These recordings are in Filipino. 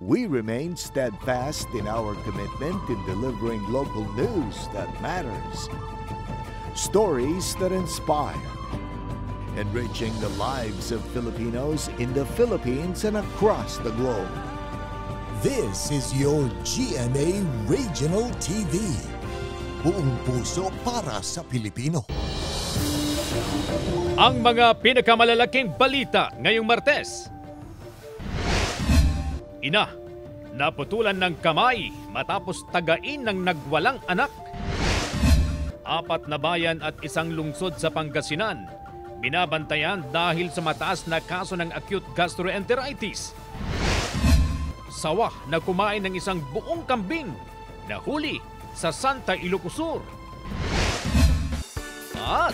we remain steadfast in our commitment in delivering local news that matters, stories that inspire, enriching the lives of Filipinos in the Philippines and across the globe. This is your GMA Regional TV. Buong puso para sa Pilipino. Ang mga pinakamalalaking balita ngayong Martes. Ina, naputulan ng kamay matapos tagain ng nagwalang anak. 4 na bayan at isang lungsod sa Pangasinan binabantayan dahil sa mataas na kaso ng acute gastroenteritis. Sawa na kumain ng isang buong kambing nahuli sa Santa Ilocos Sur. At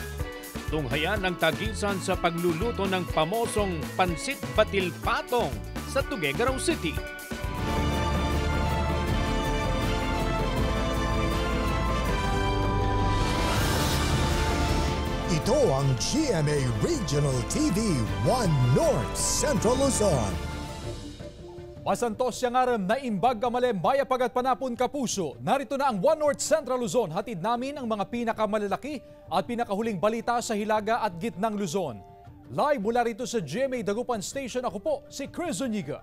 tunghayan ng tagisan sa pagluluto ng pamosong pansit batil patong sa Tuguegarao City. Ito ang GMA Regional TV 1 North Central Luzon. Masantos siyang aram na imbag kamalem baya pagat panapon kapuso. Narito na ang 1 North Central Luzon. Hatid namin ang mga pinakamalalaki at pinakahuling balita sa Hilaga at Gitnang Luzon. Live mula rito sa GMA Dagupan Station, ako po si Chris Zuniga.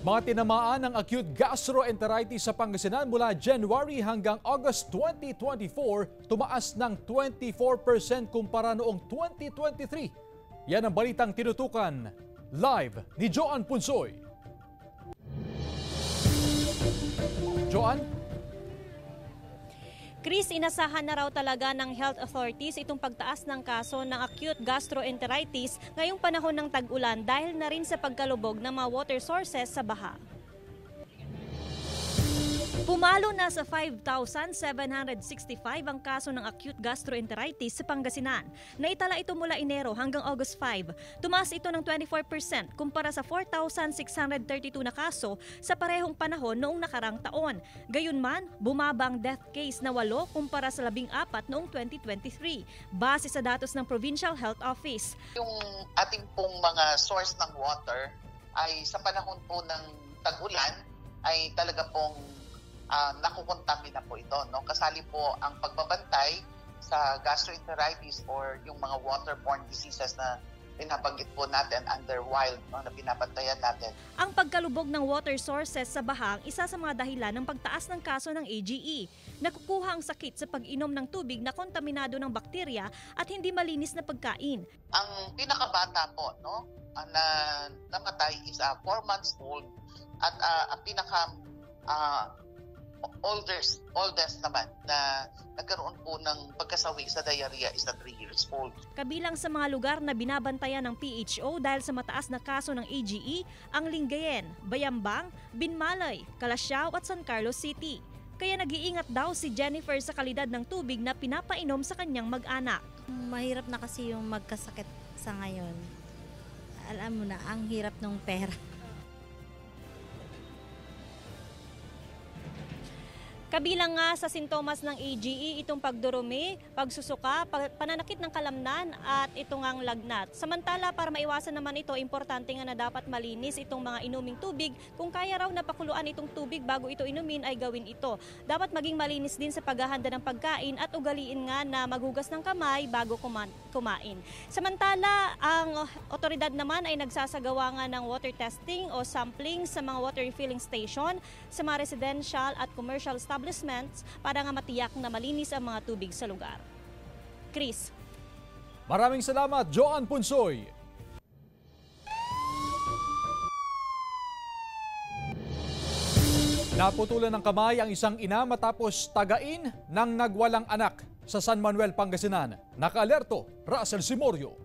Mga tinamaan ng acute gastroenteritis sa Pangasinan mula January hanggang August 2024, tumaas ng 24% kumpara noong 2023. Yan ang balitang tinutukan. Live ni Joan Punsoy. Joan? Chris, inasahan na raw talaga ng health authorities itong pagtaas ng kaso ng acute gastroenteritis ngayong panahon ng tag-ulan dahil na rin sa pagkalubog ng mga water sources sa baha. Pumalo na sa 5,765 ang kaso ng acute gastroenteritis sa Pangasinan. Naitala ito mula Enero hanggang August 5. Tumaas ito ng 24% kumpara sa 4,632 na kaso sa parehong panahon noong nakarang taon. Gayunman, bumaba ang death case na 8 kumpara sa 14 noong 2023, base sa datos ng Provincial Health Office. Yung ating pong mga source ng water ay sa panahon po ng tag-ulan ay talaga pong nakukontamina po ito, no? Kasali po ang pagbabantay sa gastroenteritis or yung mga waterborne diseases na binabanggit po natin under wild, no, na binabantayan natin. Ang pagkalubog ng water sources sa bahang isa sa mga dahilan ng pagtaas ng kaso ng AGE. Nakukuha ang sakit sa pag-inom ng tubig na kontaminado ng bakterya at hindi malinis na pagkain. Ang pinakabata po, no, na namatay is 4 months old at ang pinaka oldest naman na nagkaroon po ng pagkasawi sa diarrhea is 3 years old. Kabilang sa mga lugar na binabantayan ng PHO dahil sa mataas na kaso ng AGE, ang Lingayen, Bayambang, Binmalay, Calasiao at San Carlos City. Kaya nag-iingat daw si Jennifer sa kalidad ng tubig na pinapainom sa kanyang mag-anak. Mahirap na kasi yung magkasakit sa ngayon. Alam mo na, ang hirap ng pera. Kabilang nga sa sintomas ng AGE itong pagdurumi, pagsusuka, pananakit ng kalamnan at itong ang lagnat. Samantala, para maiwasan naman ito, importante nga na dapat malinis itong mga inuming tubig. Kung kaya raw napakuluan itong tubig bago ito inumin ay gawin ito. Dapat maging malinis din sa paghahanda ng pagkain at ugaliin nga na maghugas ng kamay bago kumain. Samantala, ang otoridad naman ay nagsasagawa nga ng water testing o sampling sa mga water refilling station sa mga residential at commercial establishments para nga matiyak na malinis ang mga tubig sa lugar. Chris. Maraming salamat, Joan Punsoy. Naputulan ng kamay ang isang ina matapos tagain ng nagwalang anak sa San Manuel, Pangasinan. Nakaalerto, Russell Simorio.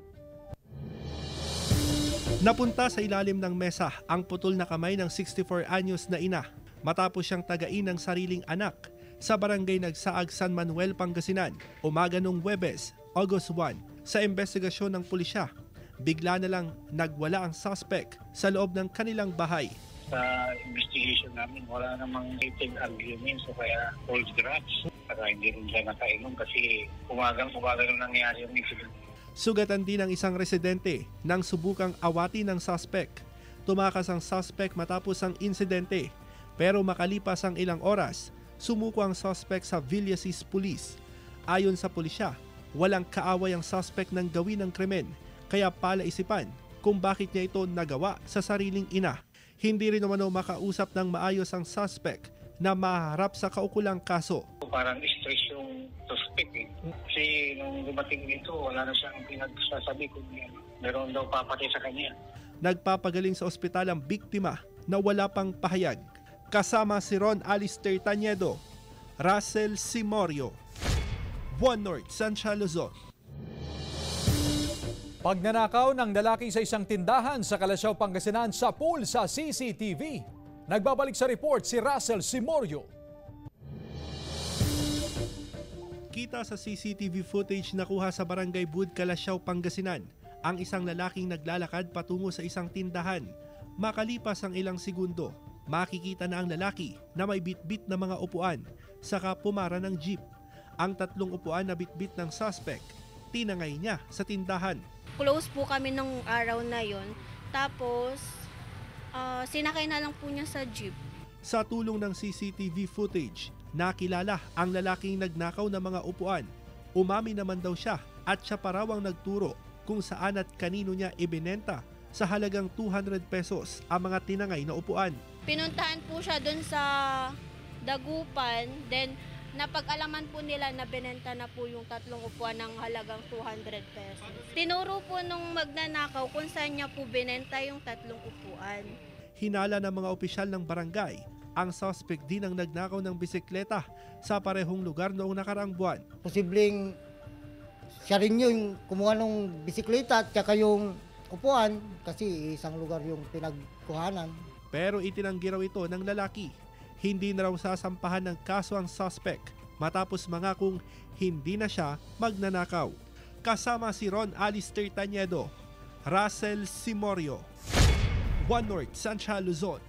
Napunta sa ilalim ng mesa ang putol na kamay ng 64 anyos na ina matapos siyang tagain ng sariling anak sa barangay Nagsaag, San Manuel, Pangasinan, umaga nung Huwebes, August 1. Sa investigasyon ng pulisya, bigla na lang nagwala ang suspect sa loob ng kanilang bahay. Sa investigation namin, wala namang heated arguments o kaya false grudge. Para hindi rin siya nakainom kasi umagang-umaga nung nangyari yung incident. Sugatan din ang isang residente nang subukang awati ng suspect. Tumakas ang suspect matapos ang insidente, pero makalipas ang ilang oras, sumuko ang suspect sa Villasis Police. Ayon sa pulisya, walang kaaway ang suspect ng gawin ng krimen, kaya palaisipan kung bakit niya ito nagawa sa sariling ina. Hindi rin naman makausap ng maayos ang suspect na maharap sa kaukulang kaso. Parang stress yung suspect eh. Kasi nung dumating dito, wala na siyang pinagsasabi kung meron daw papatay sa kanya. Nagpapagaling sa ospital ang biktima na wala pang pahayag. Kasama si Ron Alistair Tañedo, Russell Simorio, One North Central Luzon. Pagnanakaw ng lalaki sa isang tindahan sa Calasiao, Pangasinan sa pool sa CCTV. Nagbabalik sa report si Russell Simorio. Kita sa CCTV footage na kuha sa Barangay Bud, Calasiao, Pangasinan, ang isang lalaking naglalakad patungo sa isang tindahan. Makalipas ang ilang segundo, makikita na ang lalaki na may bitbit na mga upuan, saka pumara ng jeep. Ang 3 upuan na bitbit ng suspect, tinangay niya sa tindahan. Close po kami nung araw na yon. Tapos, sinakay na lang po niya sa jeep. Sa tulong ng CCTV footage, nakilala ang lalaking nagnakaw ng mga upuan. Umami naman daw siya at siya pa raw ang nagturo kung saan at kanino niya ibinenta sa halagang 200 pesos ang mga tinangay na upuan. Pinuntahan po siya dun sa Dagupan, then napag-alaman po nila na binenta na po yung 3 upuan ng halagang 200 pesos. Tinuro po nung magnanakaw kung saan niya po binenta yung 3 upuan. Hinala ng mga opisyal ng barangay, ang suspect din ang nagnakaw ng bisikleta sa parehong lugar noong nakaraang buwan. Posibleng siya rin yung kumuha ng bisikleta at saka yung upuan kasi isang lugar yung pinagkuhanan. Pero itinanggi raw ito ng lalaki. Hindi na raw sasampahan ng kaso ang suspect matapos mangakong hindi na siya magnanakaw. Kasama si Ron Alistair Tañedo, Russell Simorio, One North Central Luzon.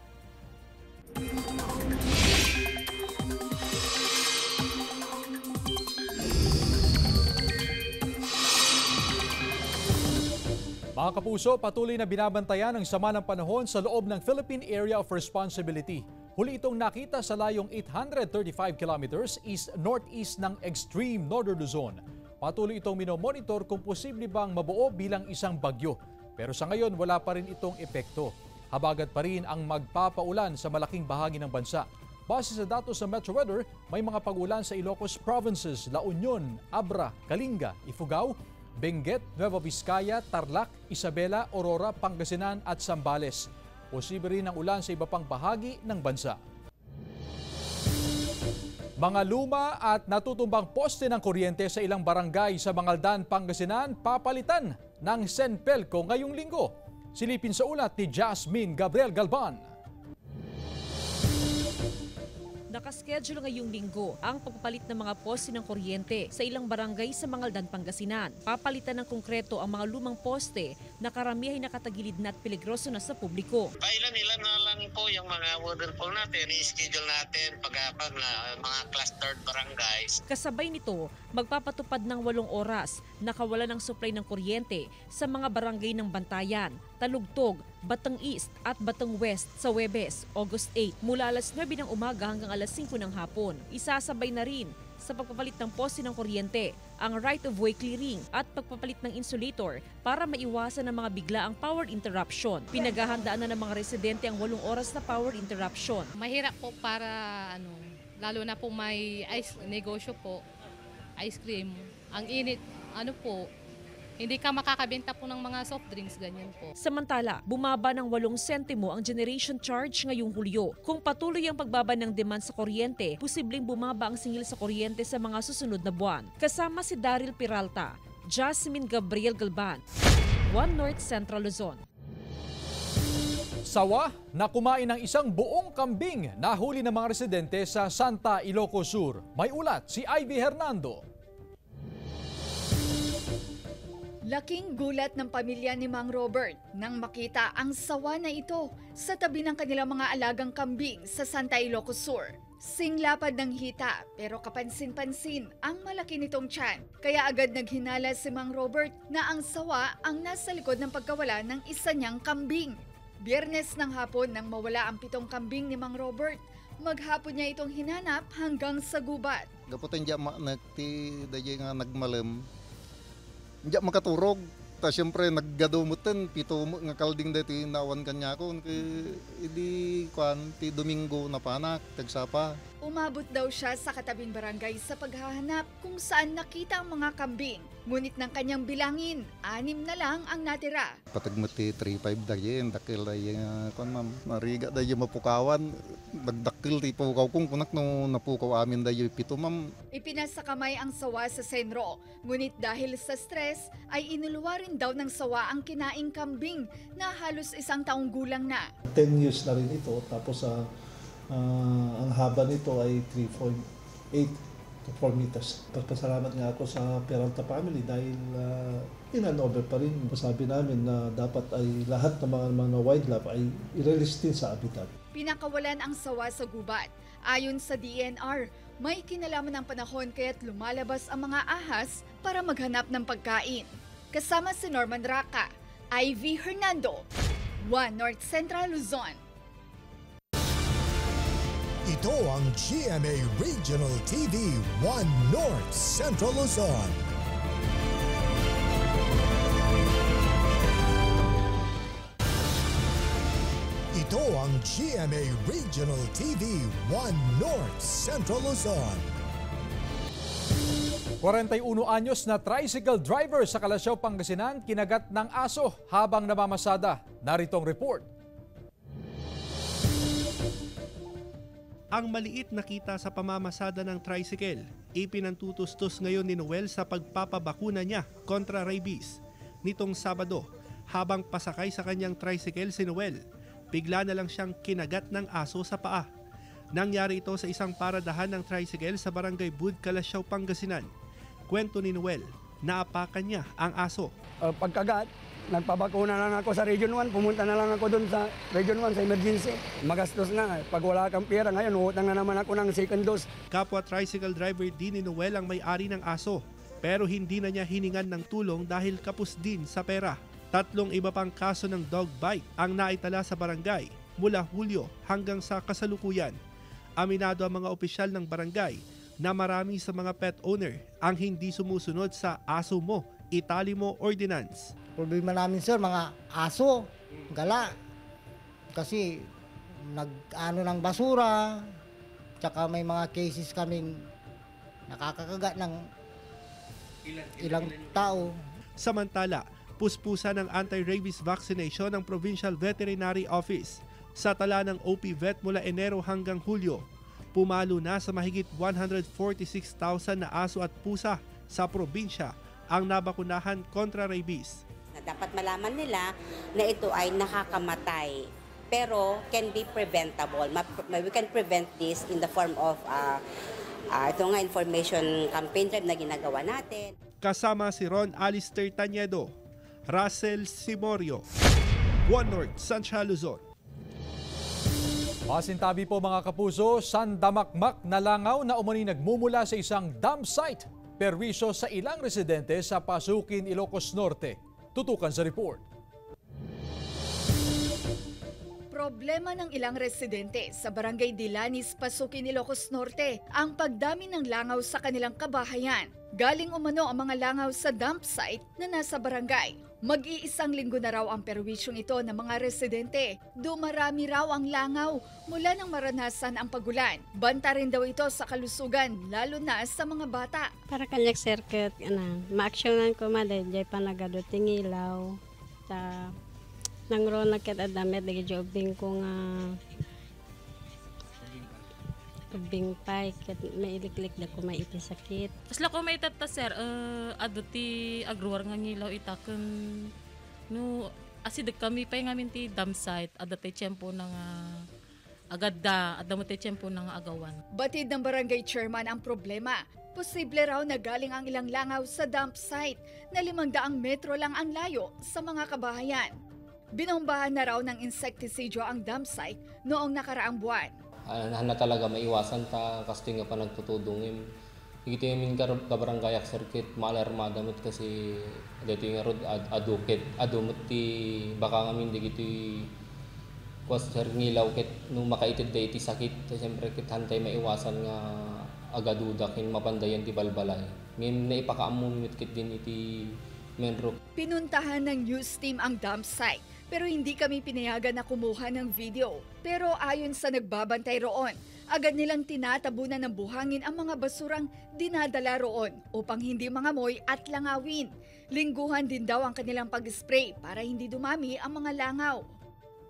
Mga kapuso, patuloy na binabantayan ang sama ng panahon sa loob ng Philippine Area of Responsibility. Huli itong nakita sa layong 835 kilometers east-northeast ng extreme northern Luzon. Patuloy itong minomonitor kung posible bang mabuo bilang isang bagyo. Pero sa ngayon, wala pa rin itong epekto. Habagat pa rin ang magpapaulan sa malaking bahagi ng bansa. Base sa datos sa Metro Weather, may mga pag-ulan sa Ilocos Provinces, La Union, Abra, Kalinga, Ifugao, Benguet, Nueva Vizcaya, Tarlac, Isabela, Aurora, Pangasinan at Zambales. Posible rin ang ulan sa iba pang bahagi ng bansa. Mga luma at natutumbang poste ng kuryente sa ilang barangay sa Mangaldan, Pangasinan papalitan ng Senpelco ngayong linggo. Silipin sa ulat ni Jasmine Gabriel Galban. Nakaschedule ngayong linggo ang pagpapalit ng mga poste ng kuryente sa ilang barangay sa Mangaldan, Pangasinan. Papalitan ng konkreto ang mga lumang poste na karamihan ay nakatagilid na at peligroso na sa publiko. Ilan na lang po yung mga wooden pole natin. I-schedule natin pag na mga clustered barangays. Kasabay nito, magpapatupad ng 8 oras na kawalan ng supply ng kuryente sa mga barangay ng Bantayan, Talugtog, Batang East at Batang West sa Huwebes, August 8 mula alas 9 ng umaga hanggang alas 5 ng hapon. Isasabay na rin sa pagpapalit ng poste ng kuryente ang right-of-way clearing at pagpapalit ng insulator para maiwasan ang mga biglaang power interruption. Pinaghahandaan na ng mga residente ang 8 oras na power interruption. Mahirap po para lalo na po may negosyo po, ice cream. Ang init, hindi ka makakabenta po ng mga soft drinks, ganyan po. Samantala, bumaba ng 8 sentimo ang generation charge ngayong Hulyo. Kung patuloy ang pagbaba ng demand sa kuryente, posibleng bumaba ang singil sa kuryente sa mga susunod na buwan. Kasama si Daryl Peralta, Jasmine Gabriel Galban, One North Central Luzon. Sawa na kumain ng isang buong kambing nahuli ng mga residente sa Santa Ilocos Sur. May ulat si Ivy Hernando. Laking gulat ng pamilya ni Mang Robert nang makita ang sawa na ito sa tabi ng kanilang mga alagang kambing sa Santa Ilocos Sur. Singlapad ng hita pero kapansin-pansin ang malaki nitong tiyan. Kaya agad naghinala si Mang Robert na ang sawa ang nasa likod ng pagkawala ng isa niyang kambing. Biyernes ng hapon nang mawala ang 7 kambing ni Mang Robert. Maghapon niya itong hinanap hanggang sa gubat. Gaputan diya nagti dayay nga nagmalam. Diya makaturog. Ta siyempre naggadumutan pito nga kalding dati nawan kanya ko kay idi kwan ti Domingo na panak tagsapa. Umabot daw siya sa katabing barangay sa paghahanap kung saan nakita ang mga kambing. Ngunit ng kanyang bilangin, 6 na lang ang natira. Patagmati 3-5 dayen dakil day kwan ma'am nariga day mapukawan nagdakil ti pukaw kung kunak no napukaw amin day 7 ma'am. Ipinasa kamay ang sawa sa senro. Ngunit dahil sa stress ay inuluwa rin daw ng sawa ang kinaing kambing na halos 1 taong gulang na. 10 years na rin ito tapos ang haba nito ay 3.8 to 4 meters. Pasalamat nga ako sa Peralta family dahil in-over pa rin. Sabi namin na dapat ay lahat ng mga wildlife ay i-release din sa habitat. Pinakawalan ang sawa sa gubat. Ayon sa DNR, may kinalaman ng panahon kaya't lumalabas ang mga ahas para maghanap ng pagkain. Kasama si Norman Raca, Ivy Hernando, 1 North Central Luzon. Ito ang GMA Regional TV 1 North Central Luzon. Ito ang GMA Regional TV 1 North Central Luzon. 41 anyos na tricycle driver sa Kalasyaw, Pangasinan, kinagat ng aso habang namamasada. Narito ang report. Ang maliit na kita sa pamamasada ng tricycle, ipinantutustos ngayon ni Noel sa pagpapabakuna niya kontra rabies. Nitong Sabado, habang pasakay sa kanyang tricycle si Noel, bigla na lang siyang kinagat ng aso sa paa. Nangyari ito sa isang paradahan ng tricycle sa Barangay Bud, Kalasyaw, Pangasinan. Kwento ni Noel, naapakan niya ang aso. Pagkagat, nagpabakuna lang ako sa Region 1, pumunta na lang ako doon sa Region 1 sa emergency. Magastos na, pag wala kang pera ngayon, utang na naman ako ng second dose. Kapwa tricycle driver din ni Noel ang may-ari ng aso, pero hindi na niya hiningan ng tulong dahil kapos din sa pera. 3 iba pang kaso ng dog bite ang naitala sa barangay mula Hulyo hanggang sa kasalukuyan. Aminado ang mga opisyal ng barangay na marami sa mga pet owner ang hindi sumusunod sa aso mo, itali mo ordinance. Problema namin sir, mga aso, gala. Kasi nag-ano ng basura, tsaka may mga cases kaming nakakakagat ng ilang tao. Samantala, puspusa ng anti-rabies vaccination ng Provincial Veterinary Office. Sa tala ng OP Vet mula Enero hanggang Hulyo, pumalo na sa mahigit 146,000 na aso at pusa sa probinsya ang nabakunahan kontra rabies. Dapat malaman nila na ito ay nakakamatay pero can be preventable. We can prevent this in the form of ito nga information campaign na ginagawa natin. Kasama si Ron Alister Taniedo, Russell Simorio, 1 North Central Luzon. Masintabi po mga kapuso, sandamakmak na langaw na umani nagmumula sa isang dump site. Perwisyo sa ilang residente sa Pasukin, Ilocos Norte. Tutukan sa report. Problema ng ilang residente sa Barangay Dilanis, Pasukin, Ilocos Norte ang pagdami ng langaw sa kanilang kabahayan. Galing umano ang mga langaw sa dump site na nasa barangay. Mag-iisang linggo na raw ang perwisyong ito ng mga residente. Dumarami raw ang langaw mula nang maranasan ang pagulan. Banta rin daw ito sa kalusugan, lalo na sa mga bata. Para kanyak circuit, ma-actionan ko madadjay panagado tingilaw. Nangro na kita damit, lagi jobing ko nga ubing pay, may iliklik na ko may itisakit. Kasla ko may itata sir, aduti agruar nga ngilaw itaken, no, asidag kami pay ngamin ti dump site, adatay tiyempo na nga agada, adamote tiyempo na nga agawan. Batid ng barangay chairman ang problema. Posible raw na galing ang ilang langaw sa dump site na 500 metro lang ang layo sa mga kabahayan. Binombahan na raw ng insektisidyo ang dump site noong nakaraang buwan. Na talaga maiwasan ta kasi nga pa nagtutudungin. Ito yung kabaranggayak circuit maalarmada mo kasi dito yung rod adukit adumot ti baka ngamin di Was sir ngilaw kit nung makaitid da iti sakit, siyempre kit hantay maiwasan nga agaduda kin mapandayan ti balbalay. Ngin naipakaamumit kit din iti menro. Pinuntahan ng news team ang dump site pero hindi kami pinayagan na kumuha ng video. Pero ayon sa nagbabantay roon, agad nilang tinatabunan ng buhangin ang mga basurang dinadala roon upang hindi mangamoy at langawin. Lingguhan din daw ang kanilang pag-spray para hindi dumami ang mga langaw.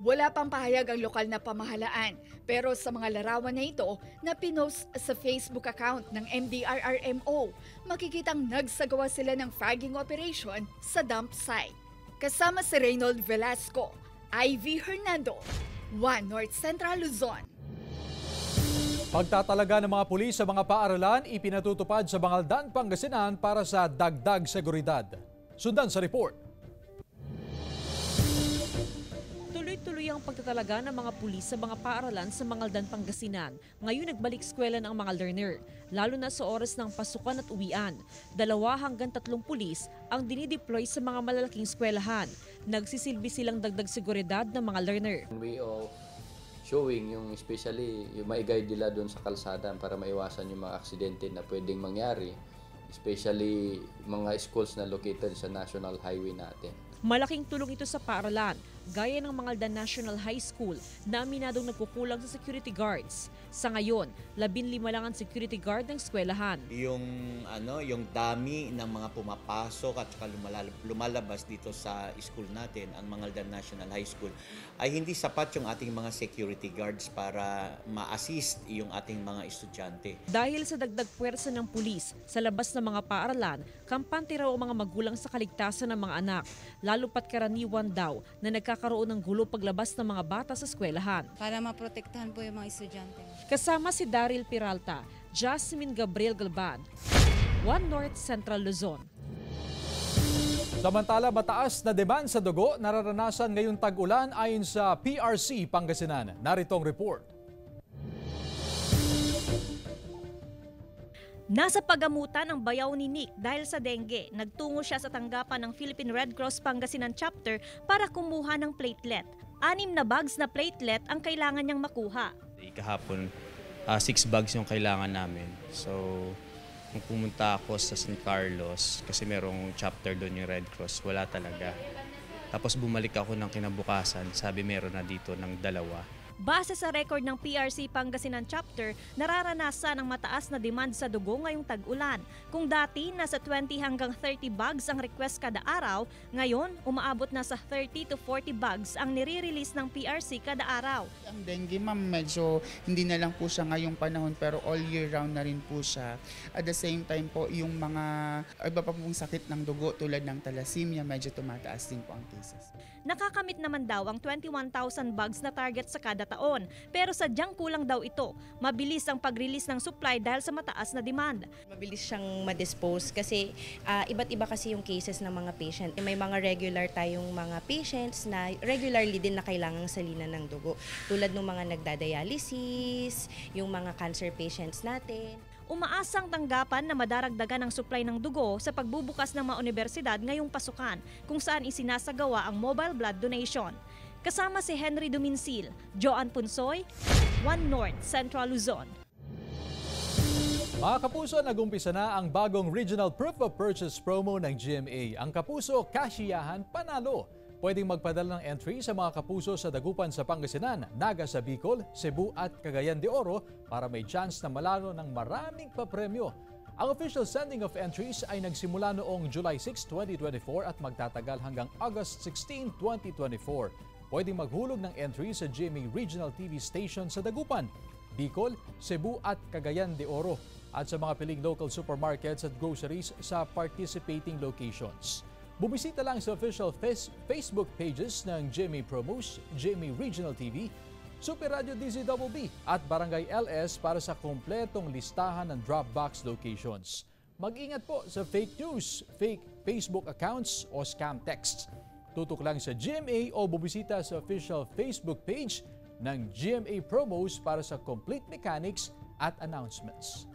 Wala pang pahayag ang lokal na pamahalaan pero sa mga larawan na ito na pinost sa Facebook account ng MDRRMO, makikitang nagsagawa sila ng fragging operation sa dump site. Kasama si Reynold Velasco, Ivy Hernando, One North Central Luzon. Pagtatalaga ng mga pulis sa mga paaralan ipinatutupad sa Bangaldan, Pangasinan para sa dagdag seguridad. Sundan sa report. Tuloy-tuloy ang pagtatalaga ng mga pulis sa mga paaralan sa Bangaldan, Pangasinan. Ngayon nagbalik eskwela ang mga learner, lalo na sa oras ng pasukan at uwian. 2 hanggang 3 pulis ang dinideploy sa mga malalaking eskwelahan. Nagsisilbi silang dagdag seguridad ng mga learner. Way of showing yung especially yung mai-guide nila doon sa kalsada para maiwasan yung mga aksidente na pwedeng mangyari, especially mga schools na located sa national highway natin. Malaking tulong ito sa paaralan, gaya ng Bangaldan National High School na aminadong nagkukulang sa security guards. Sa ngayon, 15 lang ang security guard ng eskwelahan. Yung dami ng mga pumapasok at saka lumalabas dito sa school natin, ang Bangaldan National High School, ay hindi sapat yung ating mga security guards para ma-assist yung ating mga estudyante. Dahil sa dagdag puwersa ng pulis sa labas ng mga paaralan, kampante raw ang mga magulang sa kaligtasan ng mga anak, lalo pat karaniwan daw na nagkakaroon ng gulo paglabas ng mga bata sa eskwelahan. Para maprotektahan po yung mga estudyante. Kasama si Daryl Peralta, Jasmine Gabriel Galban, One North Central Luzon. Samantala, mataas na demand sa dugo nararanasan ngayong tag-ulan ayon sa PRC Pangasinan. Narito ang report. Nasa pagamutan ang bayaw ni Nick dahil sa dengue. Nagtungo siya sa tanggapan ng Philippine Red Cross Pangasinan Chapter para kumuha ng platelet. 6 na bags na platelet ang kailangan niyang makuha. Kahapon, 6 bags yung kailangan namin. So, nung pumunta ako sa San Carlos, kasi merong chapter doon yung Red Cross, wala talaga. Tapos bumalik ako ng kinabukasan, sabi meron na dito ng 2. Base sa record ng PRC Pangasinan Chapter, nararanasan ang mataas na demand sa dugo ngayong tag-ulan. Kung dati nasa 20 hanggang 30 bags ang request kada araw, ngayon umaabot na sa 30 to 40 bags ang nire-release ng PRC kada araw. Ang dengue ma'am medyo hindi na lang po siya ngayong panahon pero all year round na rin po siya. At the same time po yung mga iba pa pong sakit ng dugo tulad ng thalassemia medyo tumataas din po ang cases. Nakakamit naman daw ang 21,000 bags na target sa kada taon. Pero sadyang kulang daw ito. Mabilis ang pag-release ng supply dahil sa mataas na demand. Mabilis siyang ma-dispose kasi iba't iba kasi yung cases ng mga patient. May mga regular tayong mga patients na regularly din na kailangang salinan ng dugo. Tulad ng mga nagdadialysis, yung mga cancer patients natin. Umaasang tanggapan na madaragdagan ang supply ng dugo sa pagbubukas ng mga universidad ngayong pasukan kung saan isinasagawa ang mobile blood donation. Kasama si Henry Duminsil, Joan Punsoy, One North Central Luzon. Mga kapuso, nag-umpisa na ang bagong Regional Proof of Purchase promo ng GMA. Ang Kapuso, Kasiyahan, Panalo. Pwedeng magpadala ng entry sa mga kapuso sa Dagupan sa Pangasinan, Naga sa Bicol, Cebu at Cagayan de Oro para may chance na malalo ng maraming papremyo. Ang official sending of entries ay nagsimula noong July 6, 2024 at magtatagal hanggang August 16, 2024. Pwedeng maghulog ng entry sa GMA Regional TV Station sa Dagupan, Bicol, Cebu at Cagayan de Oro at sa mga piling local supermarkets at groceries sa participating locations. Bumisita lang sa official Facebook pages ng GMA Promos, GMA Regional TV, Super Radio DZBB at Barangay LS para sa kompletong listahan ng Dropbox locations. Mag-ingat po sa fake news, fake Facebook accounts o scam texts. Tutok lang sa GMA o bumisita sa official Facebook page ng GMA Promos para sa complete mechanics at announcements.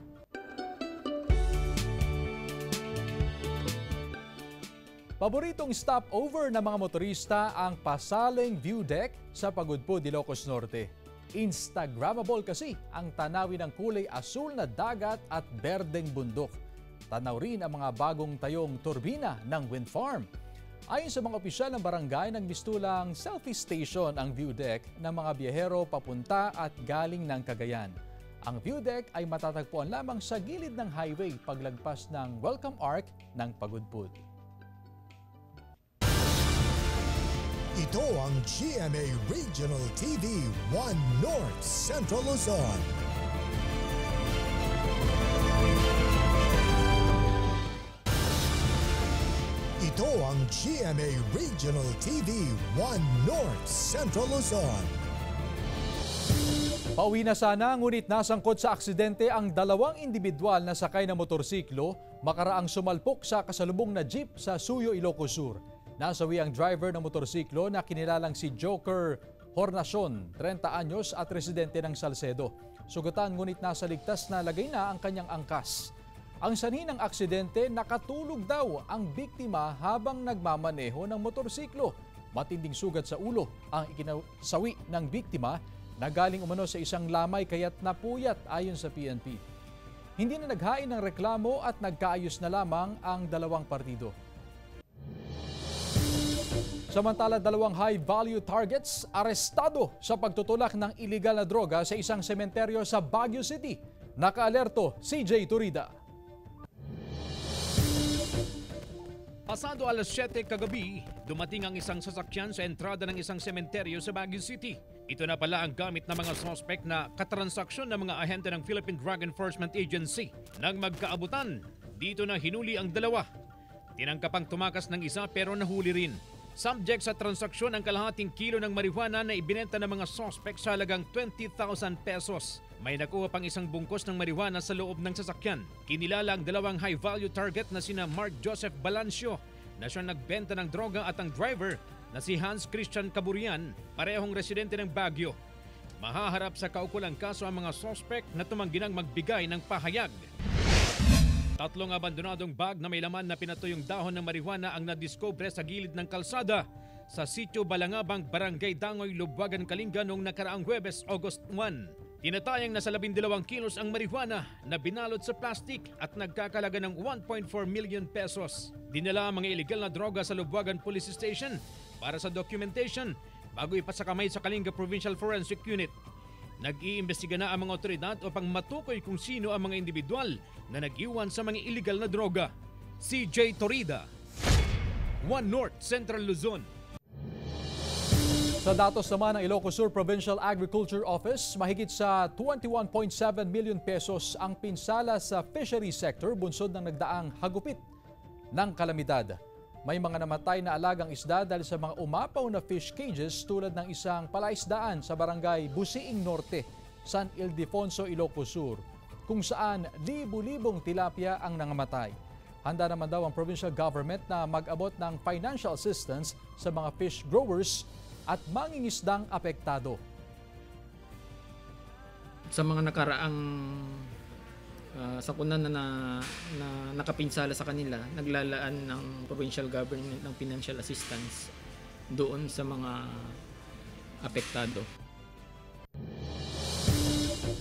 Paboritong stopover ng mga motorista ang Pasaling View Deck sa Pagudpud, Ilocos Norte. Instagrammable kasi ang tanawin ng kulay asul na dagat at berdeng bundok. Tanaw rin ang mga bagong tayong turbina ng wind farm. Ayon sa mga opisyal ng barangay, nagmistulang selfie station ang view deck ng mga biyahero papunta at galing ng Cagayan. Ang view deck ay matatagpuan lamang sa gilid ng highway paglagpas ng Welcome Arc ng Pagudpud. Ito ang GMA Regional TV 1 North Central Luzon. Ito ang GMA Regional TV 1 North Central Luzon. Pauwi na sana, ngunit nasangkot sa aksidente ang dalawang individual na sakay ng motorsiklo makaraang sumalpok sa kasalubong na jeep sa Suyo, Ilocos Sur. Nasawi ang driver ng motorsiklo na kinilalang si Joker Hornacion, 30 anyos at residente ng Salcedo. Sugatan ngunit nasa ligtas na lagay na ang kanyang angkas. Ang sanhi ng aksidente, nakatulog daw ang biktima habang nagmamaneho ng motorsiklo. Matinding sugat sa ulo ang ikinasawi ng biktima na galing umano sa isang lamay kaya't napuyat ayon sa PNP. Hindi na naghain ng reklamo at nagkaayos na lamang ang dalawang partido. Samantala, dalawang high-value targets arestado sa pagtutulak ng iligal na droga sa isang sementeryo sa Baguio City. Nakaalerto, CJ Turida. Pasado alas 7 kagabi, dumating ang isang sasakyan sa entrada ng isang sementeryo sa Baguio City. Ito na pala ang gamit ng mga suspect na katransaksyon ng mga ahente ng Philippine Drug Enforcement Agency. Nang magkaabutan, dito na hinuli ang dalawa. Tinangkapang tumakas ng isa pero nahuli rin. Subject sa transaksyon ang kalahating kilo ng marijuana na ibinenta ng mga suspect sa halagang 20,000 pesos. May nakuha pang isang bungkos ng marijuana sa loob ng sasakyan. Kinilala ang dalawang high-value target na sina Mark Joseph Balancio na siyang nagbenta ng droga at ang driver na si Hans Christian Caburian, parehong residente ng Baguio. Mahaharap sa kaukulang kaso ang mga suspect na tumanggi nang magbigay ng pahayag. 3 abandonadong bag na may laman na pinatuyong dahon ng marijuana ang nadiskubre sa gilid ng kalsada sa Sitio Balangabang, Barangay Dangoy, Lubwagan, Kalinga noong nakaraang Huwebes, August 1. Tinatayang nasa 12 kilos ang marijuana na binalot sa plastic at nagkakalaga ng 1.4 million pesos. Dinala ang mga illegal na droga sa Lubwagan Police Station para sa documentation bago ipasakamay sa Kalinga Provincial Forensic Unit. Nag-iimbestiga na ang mga otoridad upang matukoy kung sino ang mga individual na nag-iwan sa mga illegal na droga. CJ Torida, 1 North Central Luzon. Sa datos naman ng Ilocos Sur Provincial Agriculture Office, mahigit sa 21.7 million pesos ang pinsala sa fishery sector bunsod ng nagdaang hagupit ng kalamidad. May mga namatay na alagang isda dahil sa mga umapaw na fish cages tulad ng isang palaisdaan sa barangay Busiing Norte, San Ildefonso, Ilocos Sur, kung saan libu-libong tilapia ang nangamatay. Handa naman daw ang provincial government na mag-abot ng financial assistance sa mga fish growers at mangingisdang apektado. Sa mga nakaraang sakunan na nakapinsala sa kanila, naglalaan ng provincial government ng financial assistance doon sa mga apektado.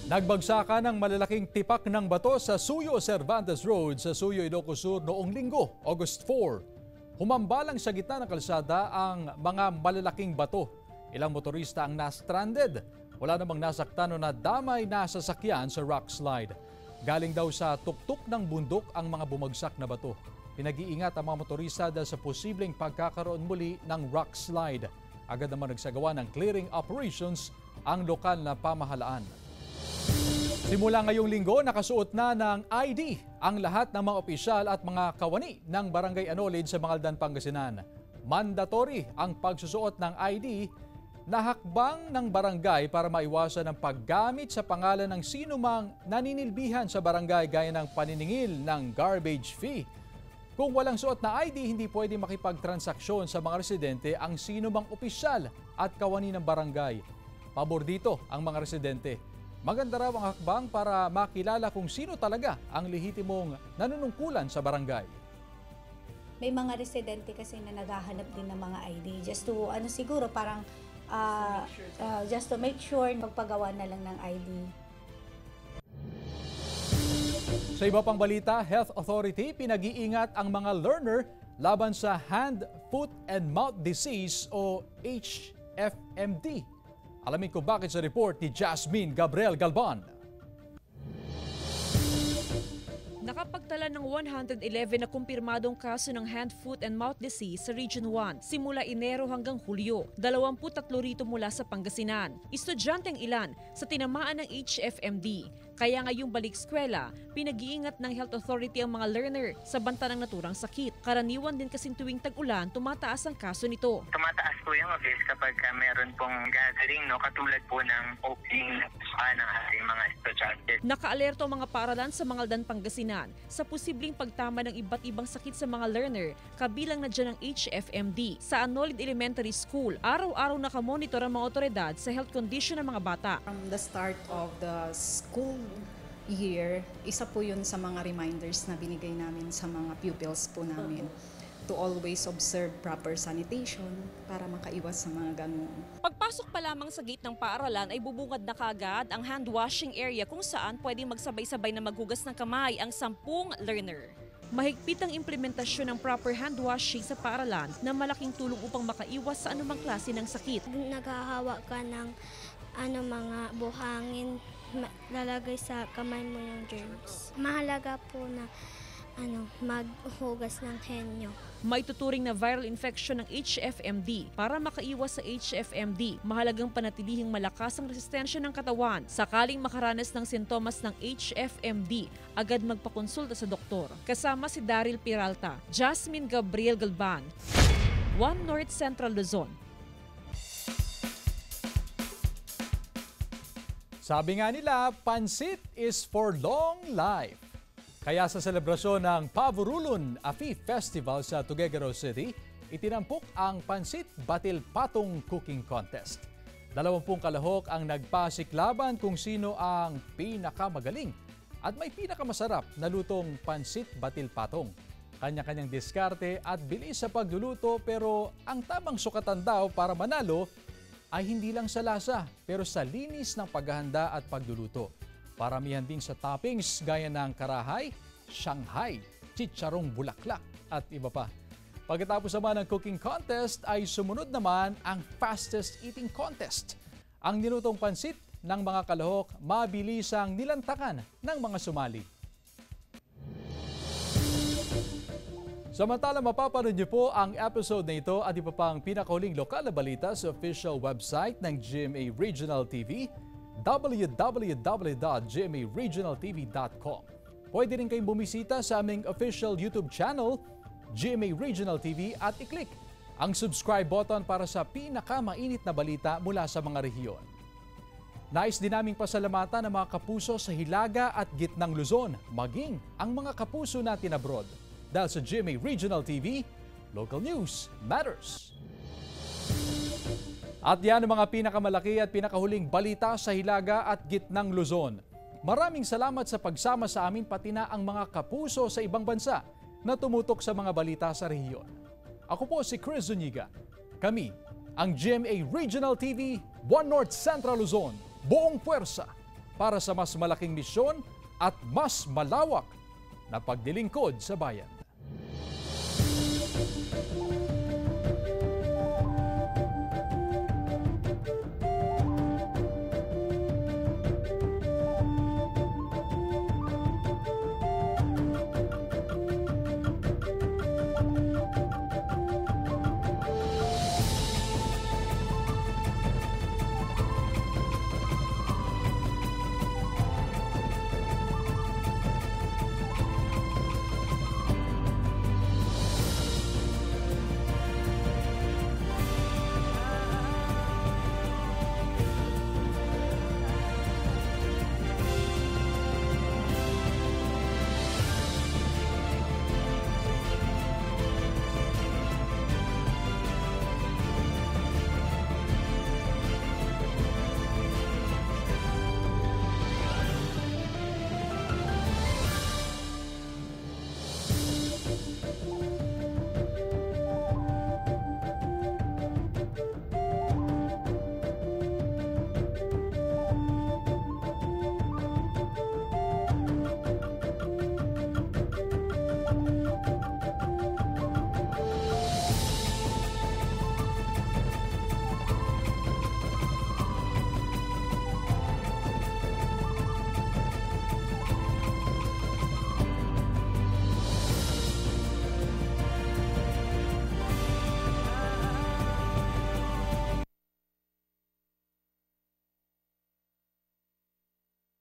Nagbagsakan ng malalaking tipak ng bato sa Suyo Cervantes Road sa Suyo, Ilocos Sur noong Linggo, August 4. Humambalang sa gitna ng kalsada ang mga malalaking bato. Ilang motorista ang na-stranded. Wala namang nasaktan o nadamay na sasakyan sa rock slide. Galing daw sa tuktok ng bundok ang mga bumagsak na bato. Pinag-iingat ang mga motorista dahil sa posibleng pagkakaroon muli ng rock slide. Agad naman nagsagawa ng clearing operations ang lokal na pamahalaan. Simula ngayong linggo, nakasuot na ng ID ang lahat ng mga opisyal at mga kawani ng Barangay Anolid sa Mangaldan, Pangasinan. Mandatory ang pagsusuot ng ID na hakbang ng barangay para maiwasan ang paggamit sa pangalan ng sinumang naninilbihan sa barangay gaya ng paniningil ng garbage fee. Kung walang suot na ID, hindi pwede makipagtransaksyon sa mga residente ang sinumang opisyal at kawani ng barangay. Pabor dito ang mga residente. Maganda raw ang hakbang para makilala kung sino talaga ang lehitimong nanunungkulan sa barangay. may mga residente kasi na naghahanap din ng mga ID. Just to, siguro parang, just to make sure magpagawa na lang ng ID. Sa iba pang balita, Health Authority pinag-iingat ang mga learner laban sa hand, foot, and mouth disease o HFMD. Alamin ko bakit sa report ni Jasmine Gabriel Galban. Nakapagtala ng 111 na kumpirmadong kaso ng hand, foot, and mouth disease sa Region 1 simula Enero hanggang Hulyo. 23 rito mula sa Pangasinan. Estudyanteng ilan sa tinamaan ng HFMD. Kaya ngayong balik eskwela, pinag-iingat ng Health Authority ang mga learner sa banta ng naturang sakit. Karaniwan din kasing tuwing tag-ulan, tumataas ang kaso nito. Tumataas po yung obvious kapag meron pong gathering, katulad po ng opening ng ating mga estudyante. Naka-alerto ang mga paaralan sa Mangaldan, Pangasinan sa posibleng pagtama ng iba't ibang sakit sa mga learner, kabilang na dyan ang HFMD. Sa Anolid Elementary School, araw-araw nakamonitor ang mga otoridad sa health condition ng mga bata. From the start of the school year, isa po yun sa mga reminders na binigay namin sa mga pupils po namin to always observe proper sanitation para makaiwas sa mga ganun. Pagpasok pa lamang sa gate ng paaralan ay bubungad na kaagad ang hand washing area kung saan pwedeng magsabay-sabay na maghugas ng kamay ang 10 learner. Mahigpit ang implementasyon ng proper hand washing sa paaralan na malaking tulong upang makaiwas sa anumang klase ng sakit. Naghahawa ka ng mga buhangin, lalagay sa kamay mo yung germs. Mahalaga po na maghugas ng henyo. May tuturing na viral infection ng HFMD. Para makaiwas sa HFMD, mahalagang panatilihing malakas ang resistensya ng katawan. Sakaling makaranas ng sintomas ng HFMD, agad magpakonsulta sa doktor. Kasama si Daryl Peralta, Jasmine Gabriel Galban, One North Central Luzon. Sabi nga nila, pansit is for long life. Kaya sa selebrasyon ng Pavurulun Afi Festival sa Tuguegarao City, itinampok ang Pansit Batil Patong Cooking Contest. 20 kalahok ang nagpasiklaban kung sino ang pinakamagaling at may pinakamasarap na lutong Pansit Batil Patong. Kanya-kanyang diskarte at bilis sa pagluluto, pero ang tamang sukatan daw para manalo ay hindi lang sa lasa pero sa linis ng paghahanda at pagluluto. Paramihan din sa toppings gaya ng karahay, Shanghai, chicharong bulaklak at iba pa. Pagkatapos naman ng cooking contest ay sumunod naman ang fastest eating contest. Ang nilutong pansit ng mga kalahok mabilisang nilantakan ng mga sumali. Samantala, mapapanood niyo po ang episode na ito at iba pang pinakahuling lokal na balita sa official website ng GMA Regional TV, www.gmaregionaltv.com. Pwede rin kayong bumisita sa aming official YouTube channel, GMA Regional TV, at i-click ang subscribe button para sa pinakamainit na balita mula sa mga rehiyon. Nais din naming pasalamatan ang mga kapuso sa Hilaga at Gitnang Luzon, maging ang mga kapuso natin abroad. Dahil sa GMA Regional TV, local news matters. At yan ang mga pinakamalaki at pinakahuling balita sa Hilaga at Gitnang Luzon. Maraming salamat sa pagsama sa amin, pati na ang mga kapuso sa ibang bansa na tumutok sa mga balita sa rehiyon. Ako po si Chris Zuniga. Kami ang GMA Regional TV, One North Central Luzon, buong puwersa para sa mas malaking misyon at mas malawak na paglilingkod sa bayan.